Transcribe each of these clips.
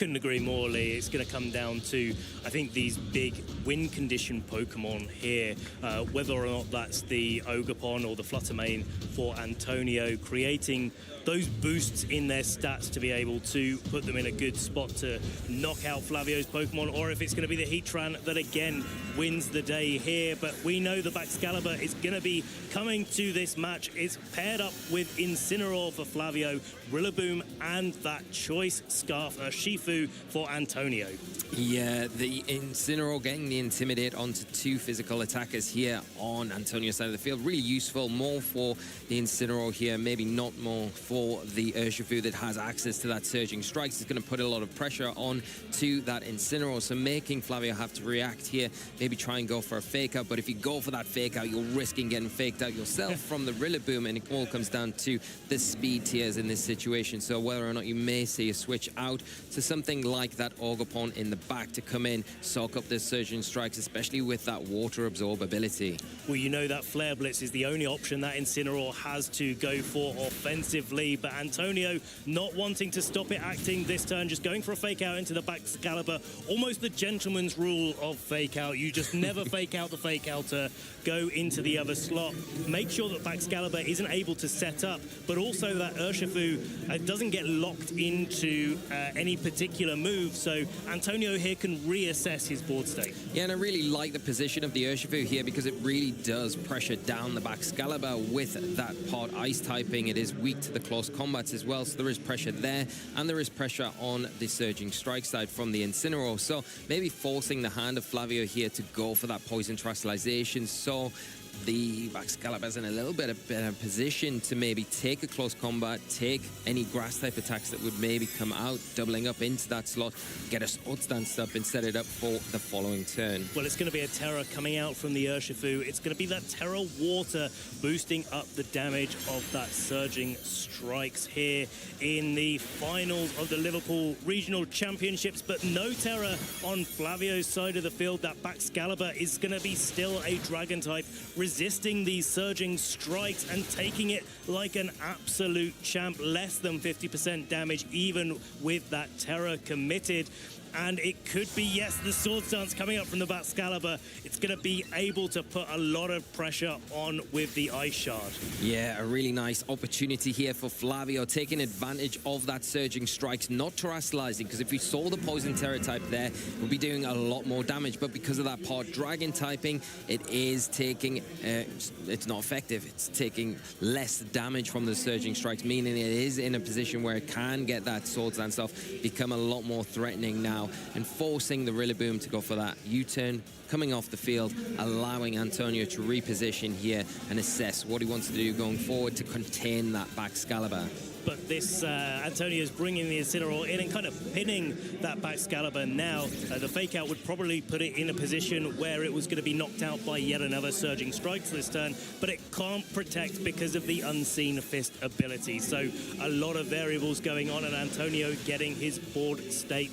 Couldn't agree more, Lee. It's going to come down to, I think, these big win condition Pokemon here, whether or not that's the Ogerpon or the Fluttermane for Antonio, creating those boosts in their stats to be able to put them in a good spot to knock out Flavio's Pokemon, or if it's going to be the Heatran that again wins the day here. But we know the Baxcalibur is going to be coming to this match. It's paired up with Incineroar for Flavio, Rillaboom, and that choice Scarf Shifu for Antonio. Yeah, the Incineroar getting the Intimidate onto two physical attackers here on Antonio's side of the field. Really useful, more for the Incineroar here, maybe not more for the Urshifu that has access to that Surging Strikes. It's going to put a lot of pressure on to that Incineroar, so making Flavio have to react here, maybe try and go for a fake out, but if you go for that fake out, you're risking getting faked out yourself from the Rillaboom, and it all comes down to the speed tiers in this situation. So whether or not you may see a switch out to something like that Ogerpon in the back to come in, soak up the Surging Strikes, especially with that water absorb ability. Well, you know that Flare Blitz is the only option that Incineroar has to go for offensively, but Antonio not wanting to stop it acting this turn, just going for a fake out into the Baxcalibur, almost the gentleman's rule of fake out. You just never fake out the fake outer, go into the other slot, make sure that Baxcalibur isn't able to set up, but also that Urshifu doesn't get locked into any particular move, so Antonio here can reassess his board state. Yeah, and I really like the position of the Urshifu here because it really does pressure down the Baxcalibur with that pod ice typing. It is weak to the close combats as well, so there is pressure there, and there is pressure on the Surging Strike side from the Incineroar. So maybe forcing the hand of Flavio here to go for that Poison Terrestrialization, so the Baxcalibur's in a little bit of better position to maybe take a close combat, take any grass type attacks that would maybe come out, doubling up into that slot, get a Sword Stance up and set it up for the following turn. Well, it's going to be a Terra coming out from the Urshifu. It's going to be that Terra Water boosting up the damage of that Surging Strikes here in the finals of the Liverpool Regional Championships, but no Terra on Flavio's side of the field. That Baxcalibur is going to be still a Dragon type, resisting these Surging Strikes and taking it like an absolute champ. Less than 50% damage even with that Terra committed. And it could be, yes, the Sword Stance coming up from the Baxcalibur. It's going to be able to put a lot of pressure on with the Ice Shard. Yeah, a really nice opportunity here for Flavio, taking advantage of that Surging Strikes, not terrestrializing, because if you saw the Poison Terra type there, we'll be doing a lot more damage, but because of that Pod Dragon typing, it is taking, it's not effective. It's taking less damage from the Surging Strikes, meaning it is in a position where it can get that Sword Stance off, become a lot more threatening now, and forcing the Rillaboom to go for that U-turn, coming off the field, allowing Antonio to reposition here and assess what he wants to do going forward to contain that Baxcalibur. But this Antonio's bringing the Incineroar in and kind of pinning that Baxcalibur now. The fake out would probably put it in a position where it was going to be knocked out by yet another Surging Strikes this turn, but it can't protect because of the Unseen Fist ability. So a lot of variables going on, and Antonio getting his board state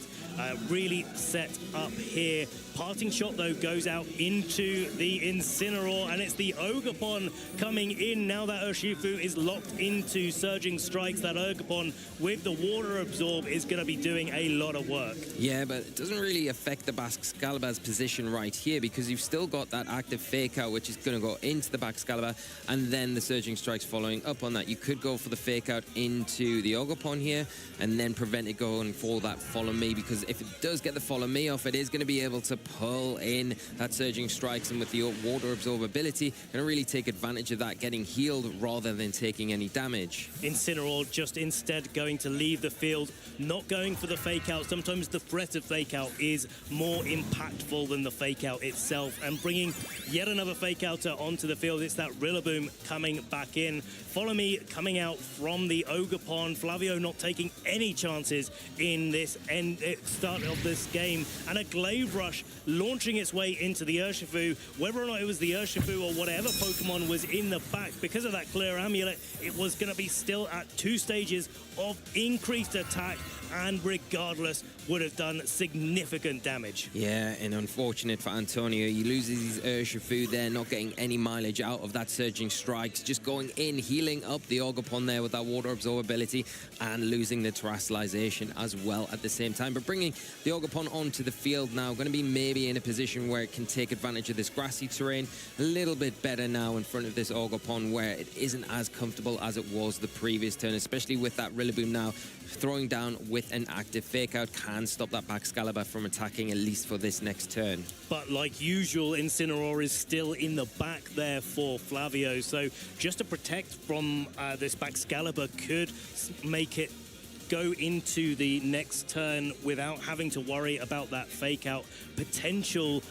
really set up here. Parting shot, though, goes out into the Incineroar, and it's the Ogerpon coming in. Now that Urshifu is locked into Surging Strikes, that Ogerpon with the Water Absorb is going to be doing a lot of work. Yeah, but it doesn't really affect the Baxcalibur's position right here, because you've still got that active Fake Out, which is going to go into the Baxcalibur, and then the Surging Strikes following up on that. You could go for the Fake Out into the Ogerpon here, and then prevent it going for that Follow Me, because if it does get the Follow Me off, it is going to be able to pull in that Surging Strikes, and with the Water Absorb ability, going to really take advantage of that, getting healed rather than taking any damage. Incineroar just instead going to leave the field, not going for the Fake Out. Sometimes the threat of Fake Out is more impactful than the Fake Out itself, and bringing yet another Fake Outer onto the field. It's that Rillaboom coming back in. Follow Me coming out from the Ogerpon. Flavio not taking any chances in this start of this game, and a Glaive Rush launching its way into the Urshifu. Whether or not it was the Urshifu or whatever Pokemon was in the back, because of that Clear Amulet, it was going to be still at 2 stages of increased attack. and regardless would have done significant damage. Yeah, and unfortunate for Antonio. He loses his Urshifu there, not getting any mileage out of that surging strikes. Just going in, healing up the Ogerpon there with that water absorbability and losing the terrestrialization as well at the same time. But bringing the Ogerpon onto the field now, going to be maybe in a position where it can take advantage of this grassy terrain a little bit better now in front of this Ogerpon, where it isn't as comfortable as it was the previous turn, especially with that Rillaboom now throwing down with an active fake out can stop that Baxcalibur from attacking, at least for this next turn. But like usual, Incineroar is still in the back there for Flavio, so just to protect from this Baxcalibur could make it go into the next turn without having to worry about that fake out potential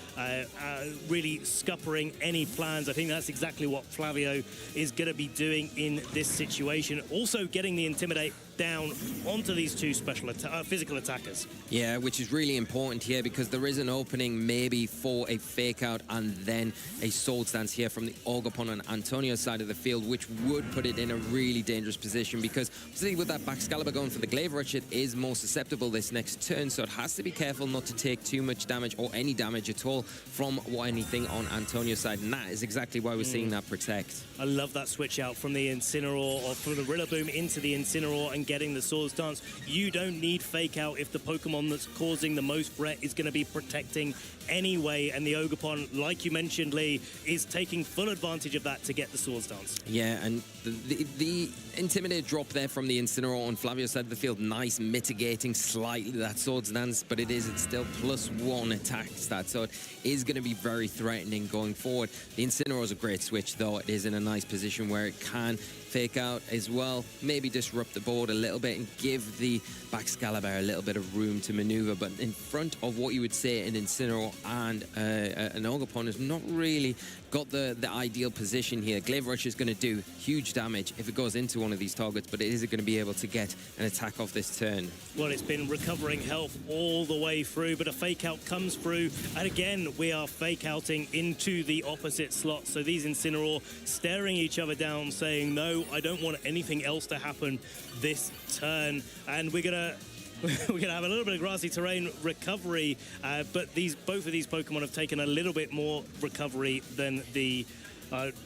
really scuppering any plans. I think that's exactly what Flavio is going to be doing in this situation. Also getting the Intimidate down onto these two special physical attackers. Yeah, which is really important here because there is an opening maybe for a fake out and then a Swords Dance here from the Ogerpon and Antonio's side of the field, which would put it in a really dangerous position because obviously with that Baxcalibur going for the Glaive Rush, it is more susceptible this next turn, so it has to be careful not to take too much damage or any damage at all from anything on Antonio's side, and that is exactly why we're seeing that protect. I love that switch out from the Incineroar, or from the Rillaboom into the Incineroar and getting the Swords Dance. You don't need fake out if the Pokemon that's causing the most threat is going to be protecting anyway, and the Ogerpon, like you mentioned, Lee, is taking full advantage of that to get the Swords Dance. Yeah, and the Intimidate drop there from the Incineroar on Flavio's side of the field, nice, mitigating slightly that Swords Dance, but it's still +1 attack stat, so it is going to be very threatening going forward. The Incineroar is a great switch, though. It is in a nice position where it can fake out as well, maybe disrupt the board a little bit and give the Baxcalibur a little bit of room to maneuver, but in front of what you would say an Incineroar and an Ogerpon has not really got the ideal position here. Glaive Rush is going to do huge damage if it goes into one of these targets, but it isn't going to be able to get an attack off this turn. Well, it's been recovering health all the way through, but a fake out comes through, and again we are fake outing into the opposite slot. So these Incineroar staring each other down, saying, no, I don't want anything else to happen this turn, and we're gonna have a little bit of grassy terrain recovery, but both of these Pokemon have taken a little bit more recovery than a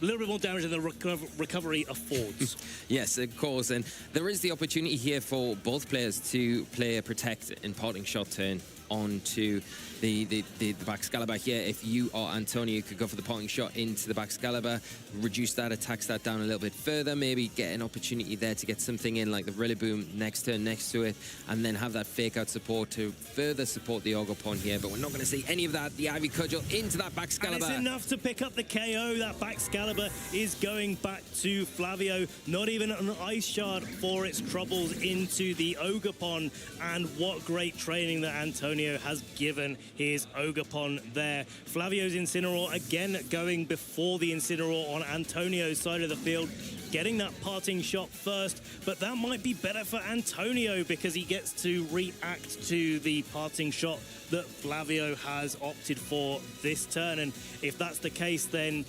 little bit more damage than the recovery affords. Yes, of course, and there is the opportunity here for both players to play a Protect and Parting Shot turn onto the Baxcalibur here. If you are Antonio, you could go for the Parting Shot into the Baxcalibur, reduce that attack stat down a little bit further, maybe get an opportunity there to get something in like the Rillaboom next turn next to it, and then have that fake out support to further support the Ogerpon here. But we're not going to see any of that. The Ivy Cudgel into that Baxcalibur. And it's enough to pick up the KO. That Baxcalibur is going back to Flavio. Not even an Ice Shard for its troubles into the Ogerpon. And what great training that Antonio has given his Ogerpon there. Flavio's Incineroar again going before the Incineroar on Antonio's side of the field, getting that Parting Shot first, but that might be better for Antonio because he gets to react to the Parting Shot that Flavio has opted for this turn. And if that's the case, then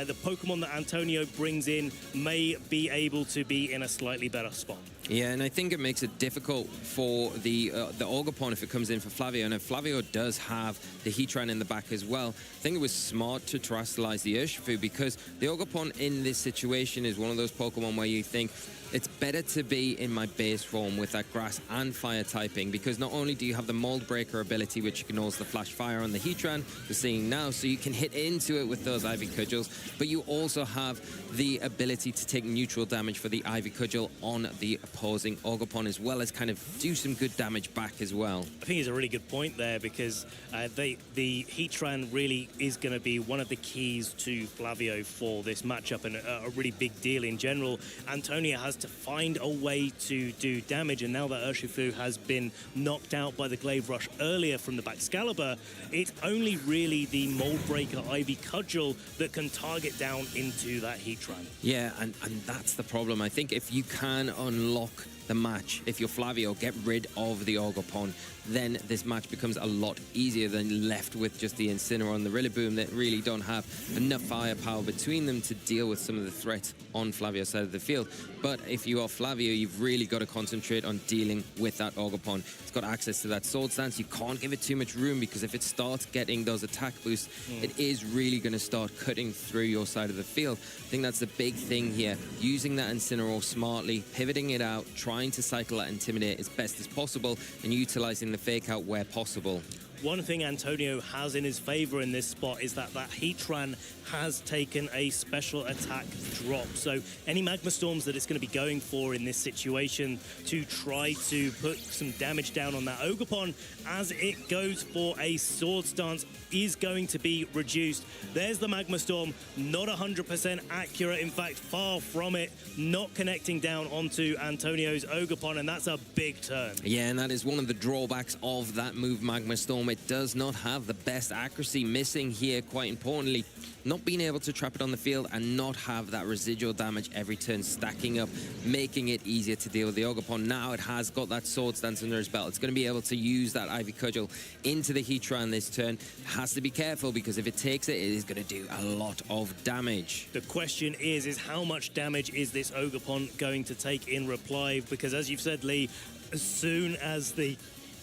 the Pokemon that Antonio brings in may be able to be in a slightly better spot. Yeah, and I think it makes it difficult for the Ogerpon if it comes in for Flavio. And if Flavio does have the Heatran in the back as well, I think it was smart to terrestrialize the Urshifu because the Ogerpon in this situation is one of those Pokemon where you think it's better to be in my base form with that grass and fire typing, because not only do you have the Mold Breaker ability, which ignores the Flash Fire on the Heatran we're seeing now, so you can hit into it with those Ivy Cudgels, but you also have the ability to take neutral damage for the Ivy Cudgel on the opposing Ogerpon, as well as kind of do some good damage back as well. I think it's a really good point there, because the Heatran really is going to be one of the keys to Flavio for this matchup, and a really big deal in general. Antonio has to find a way to do damage, and now that Urshifu has been knocked out by the Glaive Rush earlier from the Baxcalibur, it's only really the Mold Breaker Ivy Cudgel that can target down into that Heatran. Yeah, and that's the problem. I think if you can unlock the match. If you're Flavio, get rid of the Ogerpon. Then this match becomes a lot easier than left with just the Incineroar and the Rillaboom that really don't have enough firepower between them to deal with some of the threats on Flavio's side of the field. But if you are Flavio, you've really got to concentrate on dealing with that Ogerpon. It's got access to that Sword Stance. You can't give it too much room, because if it starts getting those attack boosts, it is really going to start cutting through your side of the field. I think that's the big thing here. Using that Incineroar smartly, pivoting it out, trying to cycle that Intimidate as best as possible, and utilizing the Fake Out where possible. One thing Antonio has in his favor in this spot is that Heatran has taken a special attack drop. So any Magma Storms that it's going to be going for in this situation to try to put some damage down on that Ogerpon as it goes for a Sword Stance is going to be reduced. There's the Magma Storm, not 100% accurate. In fact, far from it, not connecting down onto Antonio's Ogerpon, and that's a big turn. Yeah, and that is one of the drawbacks of that move, Magma Storm. It does not have the best accuracy, missing here, quite importantly, not being able to trap it on the field and not have that residual damage every turn stacking up, making it easier to deal with the Ogerpon. Now it has got that Sword Stance under his belt. It's going to be able to use that Ivy Cudgel into the Heatran this turn. Has to be careful, because if it takes it, it is going to do a lot of damage. The question is how much damage is this Ogerpon going to take in reply? Because as you've said, Lee, as soon as the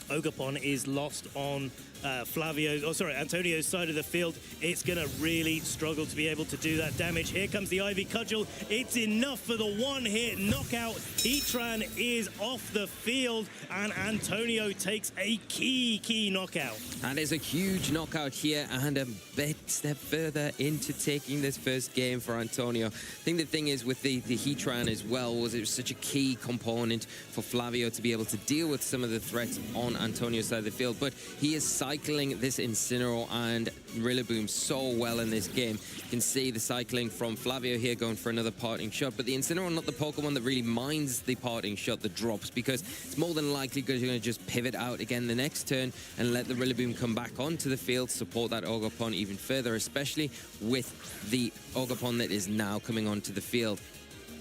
Ogerpon is lost on Antonio's side of the field, it's going to really struggle to be able to do that damage. Here comes the Ivy Cudgel. It's enough for the one-hit knockout. Heatran is off the field, and Antonio takes a key knockout. That is a huge knockout here, and a big step further into taking this first game for Antonio. I think the thing is with the Heatran as well, was it was such a key component for Flavio to be able to deal with some of the threats on Antonio's side of the field, but he is cycling this Incineroar and Rillaboom so well in this game. You can see the cycling from Flavio here, going for another parting shot, but the Incineroar not the Pokemon that really minds the parting shot that drops, because it's more than likely going to just pivot out again the next turn and let the Rillaboom come back onto the field, support that Ogerpon even further, especially with the Ogerpon that is now coming onto the field.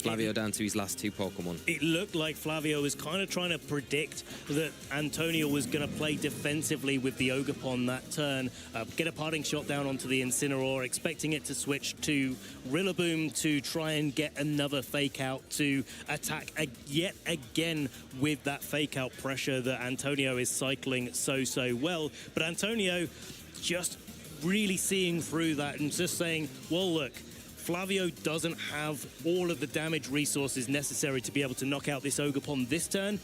Flavio down to his last two Pokemon. It looked like Flavio was kind of trying to predict that Antonio was going to play defensively with the Ogerpon that turn, get a parting shot down onto the Incineroar, expecting it to switch to Rillaboom to try and get another Fake Out to attack yet again with that Fake Out pressure that Antonio is cycling so well. But Antonio just really seeing through that and just saying, well, look, Flavio doesn't have all of the damage resources necessary to be able to knock out this Ogerpon this turn,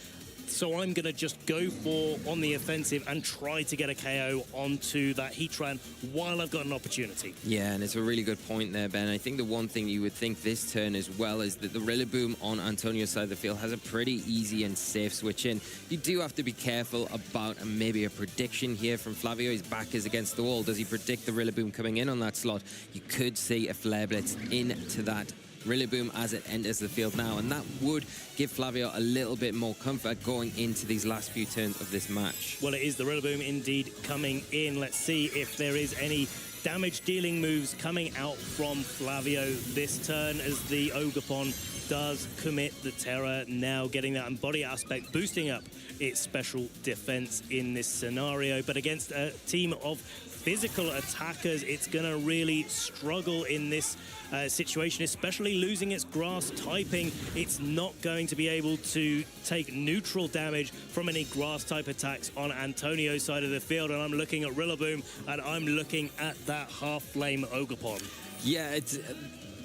so I'm going to just go for on the offensive and try to get a KO onto that Heatran while I've got an opportunity. Yeah, and it's a really good point there, Ben. I think the one thing you would think this turn as well is that the Rillaboom on Antonio's side of the field has a pretty easy and safe switch in. You do have to be careful about maybe a prediction here from Flavio. His back is against the wall. Does he predict the Rillaboom coming in on that slot? You could see a Flare Blitz into that Rillaboom as it enters the field now, and that would give Flavio a little bit more comfort going into these last few turns of this match. Well, it is the Rillaboom indeed coming in. Let's see if there is any damage dealing moves coming out from Flavio this turn, as the Ogerpon does commit the Terror, now getting that Embody aspect, boosting up its special defense in this scenario. But against a team of physical attackers, it's going to really struggle in this situation, especially losing its grass typing. It's not going to be able to take neutral damage from any grass type attacks on Antonio's side of the field. And I'm looking at Rillaboom, and I'm looking at that half flame Ogerpon. Yeah, it's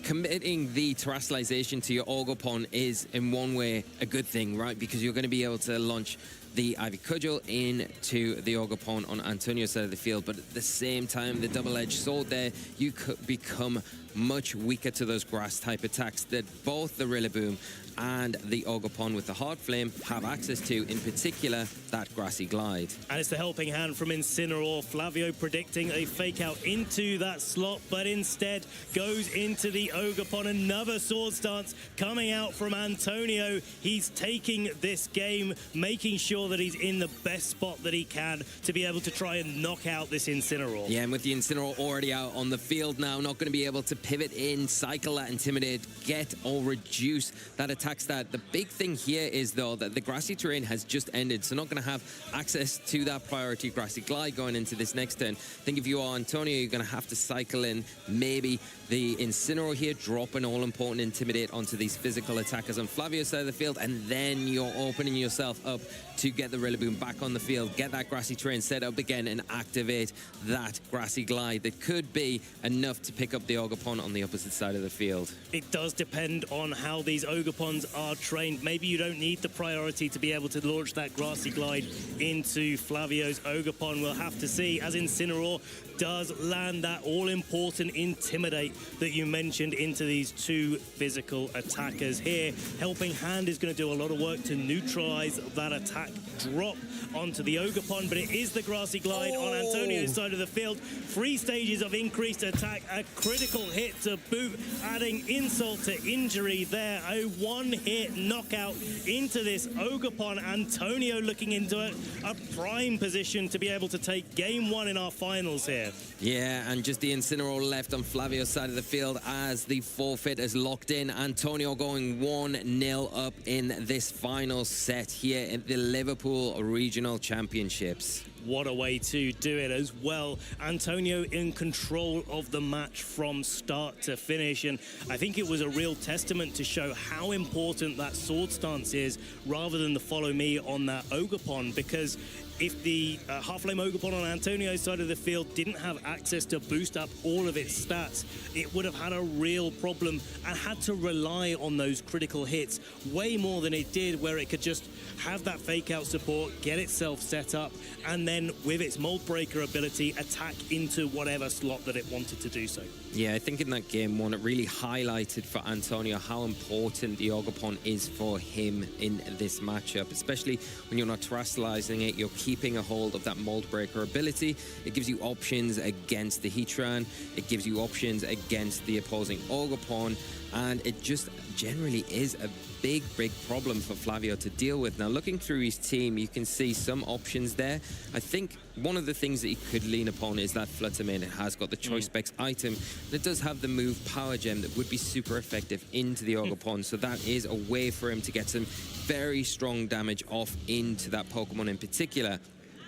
committing the terrestrialization to your Ogerpon is in one way a good thing, right? Because you're going to be able to launch the Ivy Cudgel into the Ogerpon on Antonio's side of the field, but at the same time, the double-edged sword there, you could become much weaker to those grass type attacks that both the Rillaboom and the Ogerpon with the Hard Flame have access to, in particular, that Grassy Glide. And it's the helping hand from Incineroar. Flavio predicting a Fake Out into that slot, but instead goes into the Ogerpon. Another Sword Stance coming out from Antonio. He's taking this game, making sure that he's in the best spot that he can to be able to try and knock out this Incineroar. Yeah, and with the Incineroar already out on the field now, not going to be able to pivot in, cycle that Intimidate, get or reduce that attack attack stat. The big thing here is, though, that the grassy terrain has just ended, so not going to have access to that priority grassy glide going into this next turn. I think if you are Antonio, you're going to have to cycle in maybe the Incineroar here, drop an all-important Intimidate onto these physical attackers on Flavio's side of the field, and then you're opening yourself up to get the Rillaboom back on the field, get that grassy terrain set up again, and activate that grassy glide that could be enough to pick up the Ogerpon on the opposite side of the field. It does depend on how these Ogerpons are trained. Maybe you don't need the priority to be able to launch that grassy glide into Flavio's Ogerpon. We'll have to see, as Incineroar does land that all-important Intimidate that you mentioned into these two physical attackers here. Helping Hand is going to do a lot of work to neutralize that attack drop onto the Ogerpon, but it is the grassy glide on Antonio's side of the field. 3 stages of increased attack, a critical hit to boot, adding insult to injury there. A one-hit knockout into this Ogerpon. Antonio looking into a prime position to be able to take game 1 in our finals here. Yeah, and just the Incineroar left on Flavio's side of the field as the forfeit is locked in. Antonio going 1-0 up in this final set here in the Liverpool Regional Championships. What a way to do it as well. Antonio in control of the match from start to finish, and I think it was a real testament to show how important that sword stance is rather than the follow me on that Ogerpon, because if the Half-Flame Ogerpon on Antonio's side of the field didn't have access to boost up all of its stats, it would have had a real problem and had to rely on those critical hits way more than it did, where it could just have that fake out support, get itself set up, and then with its Mold Breaker ability, attack into whatever slot that it wanted to do so. Yeah, I think in that game 1, it really highlighted for Antonio how important the Ogerpon is for him in this matchup, especially when you're not terrestrializing it, you're keeping a hold of that Mold Breaker ability. It gives you options against the Heatran, it gives you options against the opposing Ogerpon, and it just generally is a big problem for Flavio to deal with. Now, looking through his team, you can see some options there. I think one of the things that he could lean upon is that Flutter Mane. It has got the Choice Specs item, and it does have the move Power Gem that would be super effective into the Ogerpon, so that is a way for him to get some very strong damage off into that Pokemon in particular.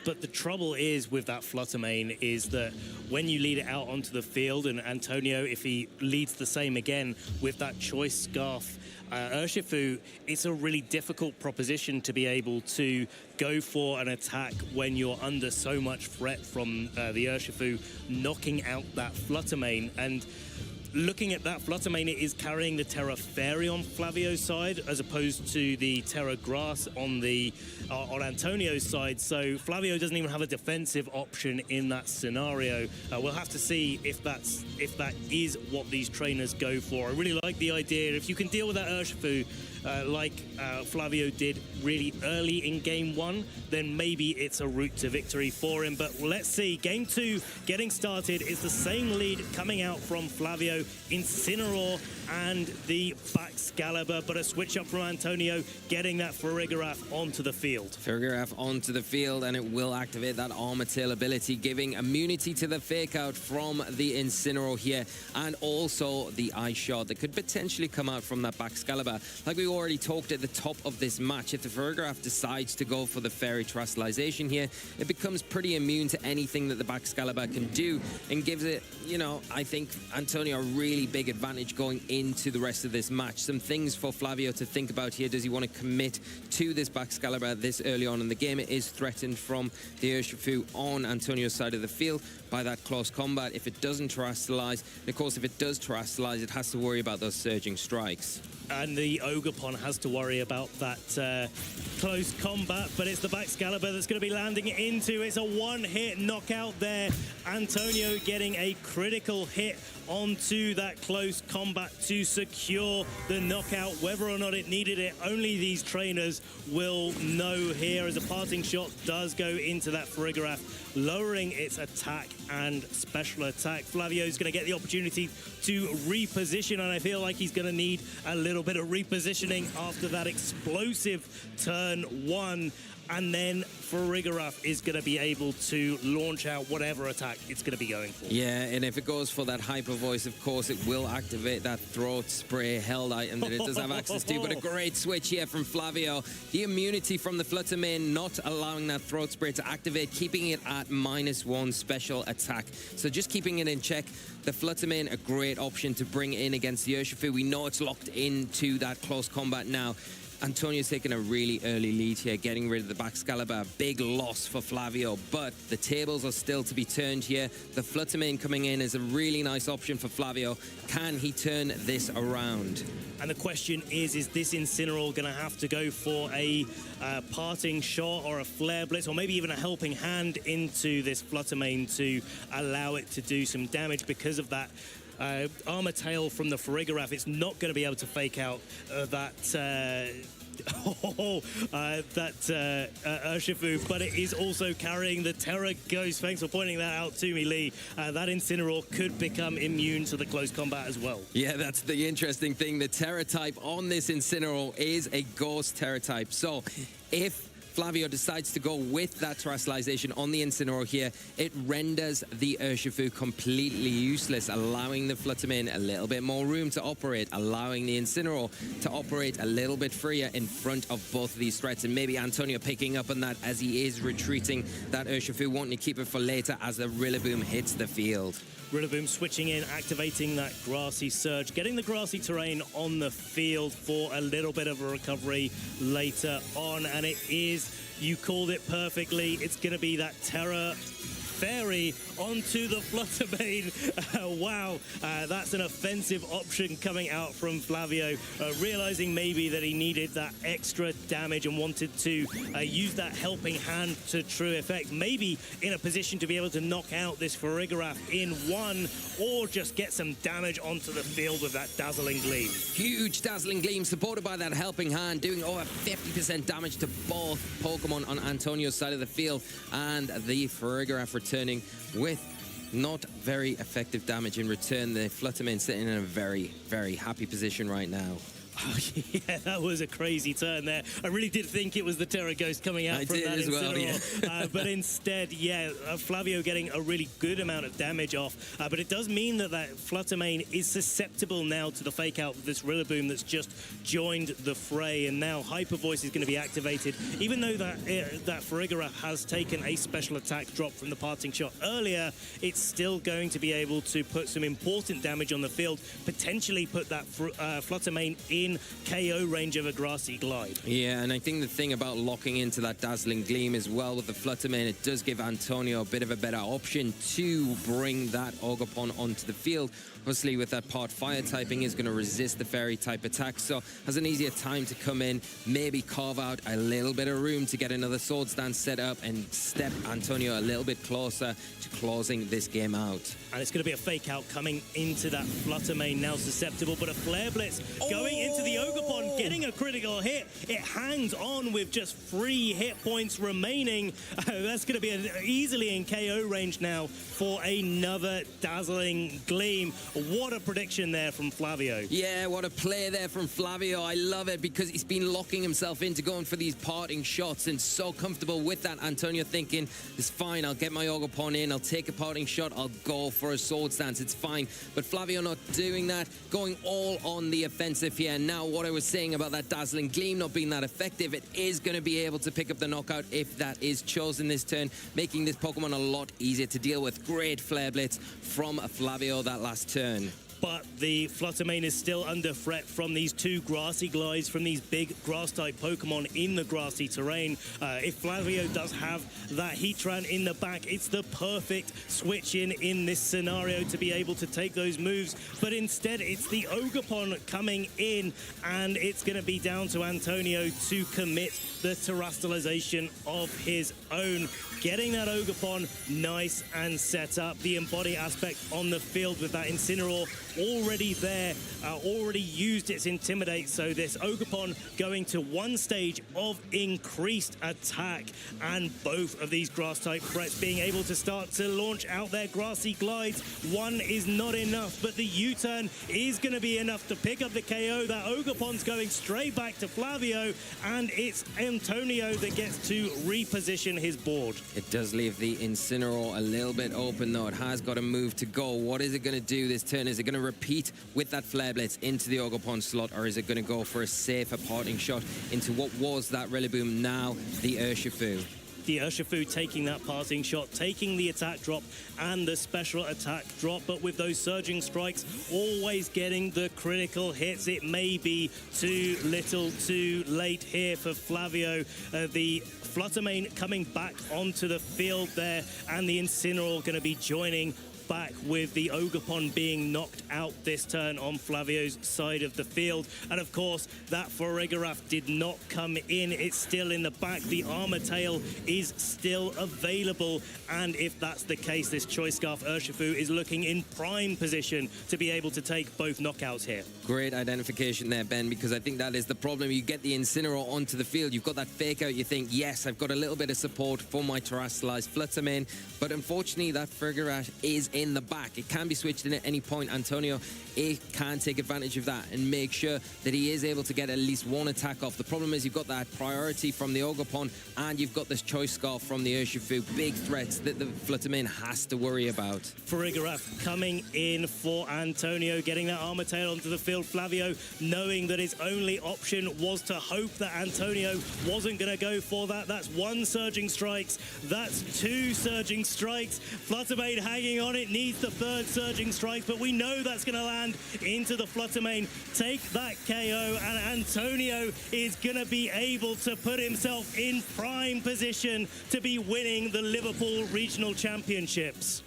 But the trouble is with that Flutter Mane is that when you lead it out onto the field, and Antonio, if he leads the same again with that Choice Scarf Urshifu, it's a really difficult proposition to be able to go for an attack when you're under so much threat from the Urshifu knocking out that Flutter Mane. And looking at that, Flutter Mane is carrying the Terra Fairy on Flavio's side as opposed to the Terra Grass on the on Antonio's side. So Flavio doesn't even have a defensive option in that scenario. We'll have to see if that is what these trainers go for. I really like the idea. If you can deal with that Urshifu like Flavio did really early in game 1, then maybe it's a route to victory for him. But let's see. Game 2 getting started. Is the same lead coming out from Flavio, Incineroar, and the Baxcalibur, but a switch up from Antonio, getting that Farigiraf onto the field. Farigiraf onto the field, and it will activate that Armor Tail ability, giving immunity to the Fake Out from the Incineroar here, and also the Ice Shot that could potentially come out from that Baxcalibur. Like we already talked at the top of this match, if the Farigiraf decides to go for the Fairy Terrestrialization here, it becomes pretty immune to anything that the Baxcalibur can do, and gives it, you know, I think Antonio a really big advantage going into the rest of this match. Some things for Flavio to think about here. Does he want to commit to this Baxcalibur this early on in the game? It is threatened from the Urshifu on Antonio's side of the field by that close combat. If it doesn't terrestrialize, and of course if it does terrestrialize, it has to worry about those surging strikes. And the Ogerpon has to worry about that close combat, but it's the Baxcalibur that's going to be landing into. It's a one-hit knockout there. Antonio getting a critical hit onto that close combat to secure the knockout. Whether or not it needed it, only these trainers will know here, as a parting shot does go into that Farigiraf, lowering its attack and special attack. Flavio's going to get the opportunity to reposition, and I feel like he's going to need a little bit of repositioning after that explosive turn 1. and then Farigiraf is going to be able to launch out whatever attack it's going to be going for. Yeah, and if it goes for that hyper voice, of course, it will activate that throat spray held item that it does have access to. But a great switch here from Flavio. The immunity from the Fluttermane not allowing that throat spray to activate, keeping it at -1 special attack. So just keeping it in check. The Fluttermane, a great option to bring in against the Urshifu. We know it's locked into that close combat now. Antonio's taking a really early lead here, getting rid of the Baxcalibur. Big loss for Flavio, but the tables are still to be turned here. The Fluttermane coming in is a really nice option for Flavio. Can he turn this around? And the question is this Incineroar going to have to go for a parting shot or a Flare Blitz or maybe even a helping hand into this Fluttermane to allow it to do some damage because of that Armor Tail from the Farigiraf? It's not going to be able to fake out that Urshifu, but it is also carrying the Terra Ghost. Thanks for pointing that out to me, Lee. That Incineroar could become immune to the close combat as well. Yeah, that's the interesting thing. The Terra type on this Incineroar is a Ghost Terra type. So if Flavio decides to go with that terrestrialization on the Incineroar here, it renders the Urshifu completely useless, allowing the Fluttermane a little bit more room to operate, allowing the Incineroar to operate a little bit freer in front of both of these threats. And maybe Antonio picking up on that as he is retreating that Urshifu, wanting to keep it for later as the Rillaboom hits the field. Rillaboom switching in, activating that Grassy Surge, getting the grassy terrain on the field for a little bit of a recovery later on. And it is, you called it perfectly, it's going to be that Terra Fairy onto the Fluttermane. Wow, that's an offensive option coming out from Flavio, realizing maybe that he needed that extra damage and wanted to use that helping hand to true effect. Maybe in a position to be able to knock out this Farigiraf in one, or just get some damage onto the field with that Dazzling Gleam. Huge Dazzling Gleam supported by that helping hand, doing over 50% damage to both Pokemon on Antonio's side of the field, and the Farigiraf returning with not very effective damage in return. The Fluttermane sitting in a very, very happy position right now. Oh, yeah, that was a crazy turn there. I really did think it was the Terra Ghost coming out from that Incineroar. Well, yeah. But instead, yeah, Flavio getting a really good amount of damage off. But it does mean that that Fluttermane is susceptible now to the fake out of this Rillaboom that's just joined the fray. And now Hyper Voice is going to be activated. Even though that Farigiraf has taken a special attack drop from the parting shot earlier, it's still going to be able to put some important damage on the field, potentially put that Fluttermane in KO range of a Grassy Glide. Yeah, and I think the thing about locking into that Dazzling Gleam as well with the Fluttermane, it does give Antonio a bit of a better option to bring that Ogerpon onto the field. Obviously, with that part fire typing, is going to resist the fairy type attack, so has an easier time to come in, maybe carve out a little bit of room to get another Swords Dance set up and step Antonio a little bit closer to closing this game out. And it's going to be a fake out coming into that Fluttermane, now susceptible, but a Flare Blitz going into the Ogerpon, getting a critical hit. It hangs on with just 3 hit points remaining. That's going to be easily in KO range now for another Dazzling Gleam. What a prediction there from Flavio. Yeah, what a play there from Flavio. I love it because he's been locking himself into going for these parting shots and so comfortable with that. Antonio thinking, it's fine, I'll get my Ogerpon in, I'll take a parting shot, I'll go for a Swords Dance, it's fine. But Flavio not doing that, going all on the offensive here. Now, what I was saying about that Dazzling Gleam not being that effective, it is going to be able to pick up the knockout if that is chosen this turn, making this Pokemon a lot easier to deal with. Great Flare Blitz from Flavio that last turn. But the Fluttermane is still under threat from these 2 Grassy Glides, from these big Grass-type Pokemon in the grassy terrain. If Flavio does have that Heatran in the back, it's the perfect switch in this scenario to be able to take those moves. But instead, it's the Ogerpon coming in, and it's going to be down to Antonio to commit the terrestrialization of his own, getting that Ogerpon nice and set up. The embody aspect on the field with that Incineroar already there, already used its Intimidate. So this Ogerpon going to one stage of increased attack, and both of these grass-type threats being able to start to launch out their grassy glides. One is not enough, but the U-turn is going to be enough to pick up the KO. That Ogerpon's going straight back to Flavio, and it's Antonio that gets to reposition his board. It does leave the Incineroar a little bit open, though. It has got a move to go. What is it going to do this turn? Is it going to repeat with that Flare Blitz into the Ogerpon slot, or is it going to go for a safer parting shot into what was that Rillaboom, now the Urshifu? The Urshifu taking that passing shot, taking the attack drop and the special attack drop, but with those surging strikes, always getting the critical hits. It may be too little too late here for Flavio. The Fluttermane coming back onto the field there, and the Incineroar going to be joining back with the Ogerpon being knocked out this turn on Flavio's side of the field. And of course, that Farigiraf did not come in. It's still in the back. The Armor Tail is still available. And if that's the case, this Choice Scarf Urshifu is looking in prime position to be able to take both knockouts here. Great identification there, Ben, because I think that is the problem. You get the Incineroar onto the field, you've got that fake out, you think, yes, I've got a little bit of support for my Terrastalized Fluttermane, but unfortunately that Farigiraf is in the back. It can be switched in at any point. Antonio can take advantage of that and make sure that he is able to get at least one attack off. The problem is you've got that priority from the Ogerpon, and you've got this Choice Scarf from the Urshifu. Big threats that the Fluttermane has to worry about. Farigiraf coming in for Antonio, getting that Armor Tail onto the field. Flavio knowing that his only option was to hope that Antonio wasn't going to go for that. That's one Surging Strikes. That's two Surging Strikes. Fluttermane hanging on. It needs the third Surging Strike, but we know that's going to land into the Fluttermane. Take that KO, and Antonio is going to be able to put himself in prime position to be winning the Liverpool Regional Championships.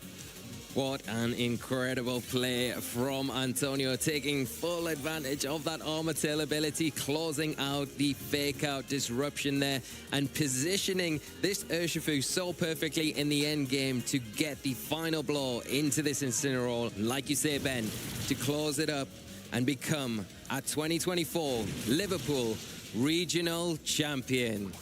What an incredible play from Antonio, taking full advantage of that Armor Tail ability, closing out the fake out disruption there, and positioning this Urshifu so perfectly in the end game to get the final blow into this Incineroar, like you say, Ben, to close it up and become a 2024 Liverpool Regional Champion.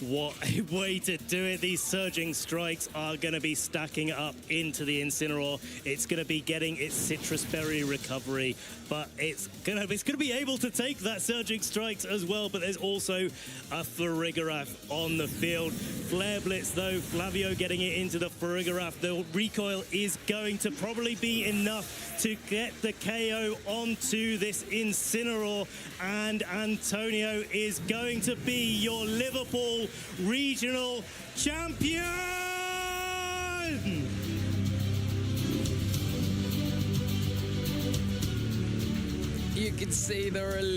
What a way to do it. These Surging Strikes are going to be stacking up into the Incineroar. It's going to be getting its Citrus Berry recovery, but it's going to be able to take that Surging Strikes as well. But there's also a Farigiraf on the field. Flare Blitz, though, Flavio getting it into the Farigiraf. The recoil is going to probably be enough to get the KO onto this Incineroar, and Antonio is going to be your Liverpool Regional Champion! You can see the relief